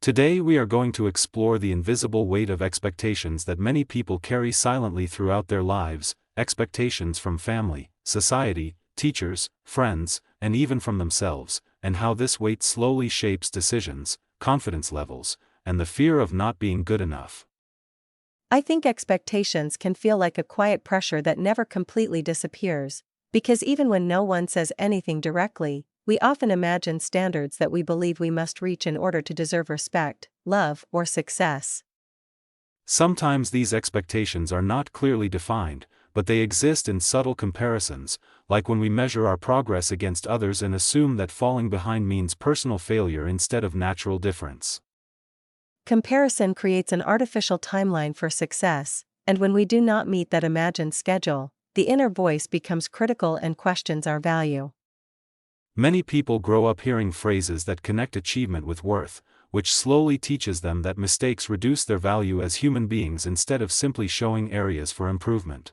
Today we are going to explore the invisible weight of expectations that many people carry silently throughout their lives, expectations from family, society, teachers, friends, and even from themselves, and how this weight slowly shapes decisions, confidence levels, and the fear of not being good enough. I think expectations can feel like a quiet pressure that never completely disappears, because even when no one says anything directly, we often imagine standards that we believe we must reach in order to deserve respect, love, or success. Sometimes these expectations are not clearly defined, but they exist in subtle comparisons, like when we measure our progress against others and assume that falling behind means personal failure instead of natural difference. Comparison creates an artificial timeline for success, and when we do not meet that imagined schedule, the inner voice becomes critical and questions our value. Many people grow up hearing phrases that connect achievement with worth, which slowly teaches them that mistakes reduce their value as human beings instead of simply showing areas for improvement.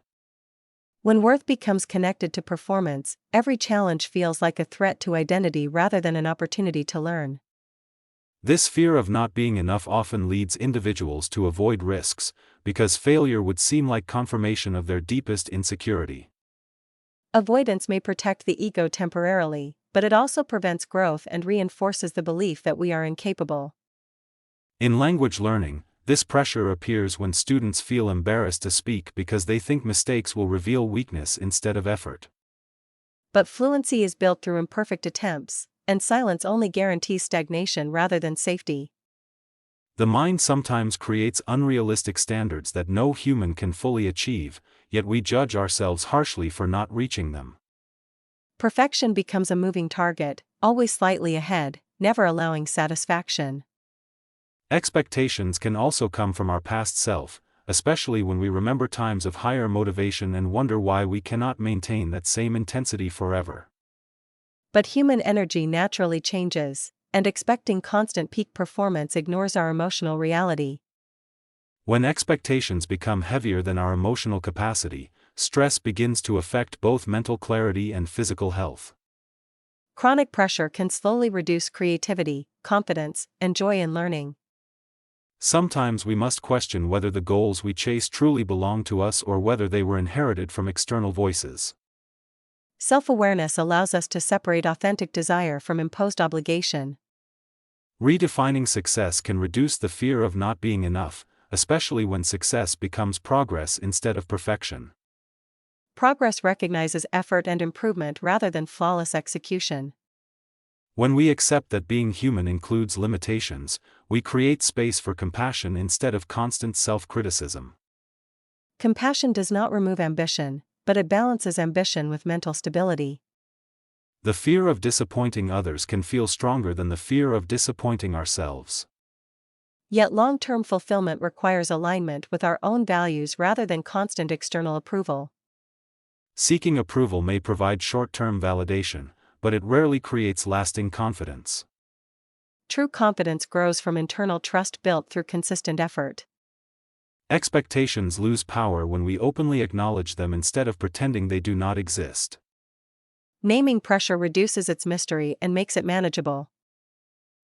When worth becomes connected to performance, every challenge feels like a threat to identity rather than an opportunity to learn. This fear of not being enough often leads individuals to avoid risks, because failure would seem like confirmation of their deepest insecurity. Avoidance may protect the ego temporarily, but it also prevents growth and reinforces the belief that we are incapable. In language learning, this pressure appears when students feel embarrassed to speak because they think mistakes will reveal weakness instead of effort. But fluency is built through imperfect attempts, and silence only guarantees stagnation rather than safety. The mind sometimes creates unrealistic standards that no human can fully achieve, yet we judge ourselves harshly for not reaching them. Perfection becomes a moving target, always slightly ahead, never allowing satisfaction. Expectations can also come from our past self, especially when we remember times of higher motivation and wonder why we cannot maintain that same intensity forever. But human energy naturally changes, and expecting constant peak performance ignores our emotional reality. When expectations become heavier than our emotional capacity, stress begins to affect both mental clarity and physical health. Chronic pressure can slowly reduce creativity, confidence, and joy in learning. Sometimes we must question whether the goals we chase truly belong to us or whether they were inherited from external voices. Self-awareness allows us to separate authentic desire from imposed obligation. Redefining success can reduce the fear of not being enough, especially when success becomes progress instead of perfection. Progress recognizes effort and improvement rather than flawless execution. When we accept that being human includes limitations, we create space for compassion instead of constant self-criticism. Compassion does not remove ambition, but it balances ambition with mental stability. The fear of disappointing others can feel stronger than the fear of disappointing ourselves. Yet long-term fulfillment requires alignment with our own values rather than constant external approval. Seeking approval may provide short-term validation, but it rarely creates lasting confidence. True confidence grows from internal trust built through consistent effort. Expectations lose power when we openly acknowledge them instead of pretending they do not exist. Naming pressure reduces its mystery and makes it manageable.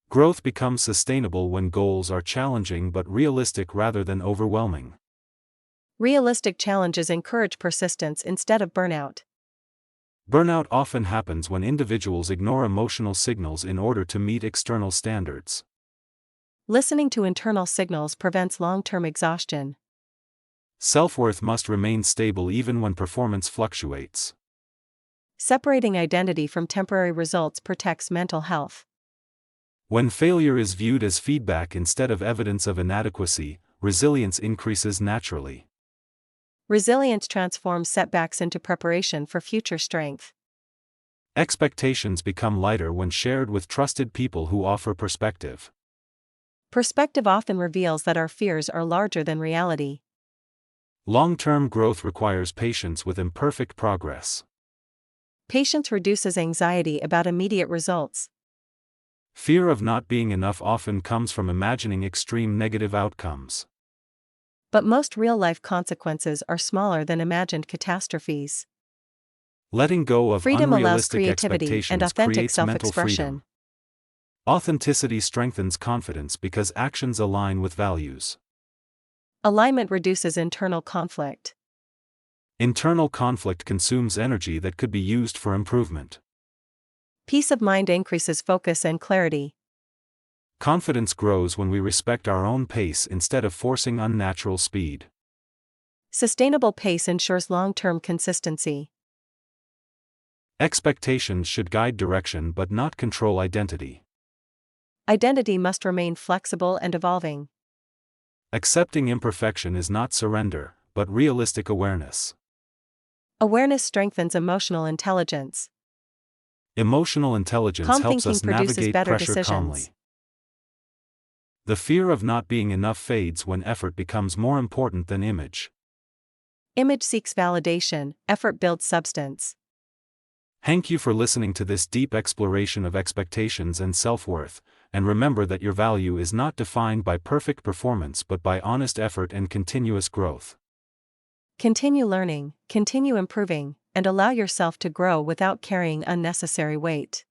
Growth becomes sustainable when goals are challenging but realistic rather than overwhelming. Realistic challenges encourage persistence instead of burnout. Burnout often happens when individuals ignore emotional signals in order to meet external standards. Listening to internal signals prevents long-term exhaustion. Self-worth must remain stable even when performance fluctuates. Separating identity from temporary results protects mental health. When failure is viewed as feedback instead of evidence of inadequacy, resilience increases naturally. Resilience transforms setbacks into preparation for future strength. Expectations become lighter when shared with trusted people who offer perspective. Perspective often reveals that our fears are larger than reality. Long-term growth requires patience with imperfect progress. Patience reduces anxiety about immediate results. Fear of not being enough often comes from imagining extreme negative outcomes. But most real-life consequences are smaller than imagined catastrophes. Letting go of Freedom allows unrealistic creativity and expectations authentic creates mental self-expression. freedom. Authenticity strengthens confidence because actions align with values. Alignment reduces internal conflict. Internal conflict consumes energy that could be used for improvement. Peace of mind increases focus and clarity. Confidence grows when we respect our own pace instead of forcing unnatural speed. Sustainable pace ensures long-term consistency. Expectations should guide direction but not control identity. Identity must remain flexible and evolving. Accepting imperfection is not surrender, but realistic awareness. Awareness strengthens emotional intelligence. Emotional intelligence Calm helps thinking us produces navigate better pressure decisions. calmly. The fear of not being enough fades when effort becomes more important than image. Image seeks validation, effort builds substance. Thank you for listening to this deep exploration of expectations and self-worth, and remember that your value is not defined by perfect performance but by honest effort and continuous growth. Continue learning, continue improving, and allow yourself to grow without carrying unnecessary weight.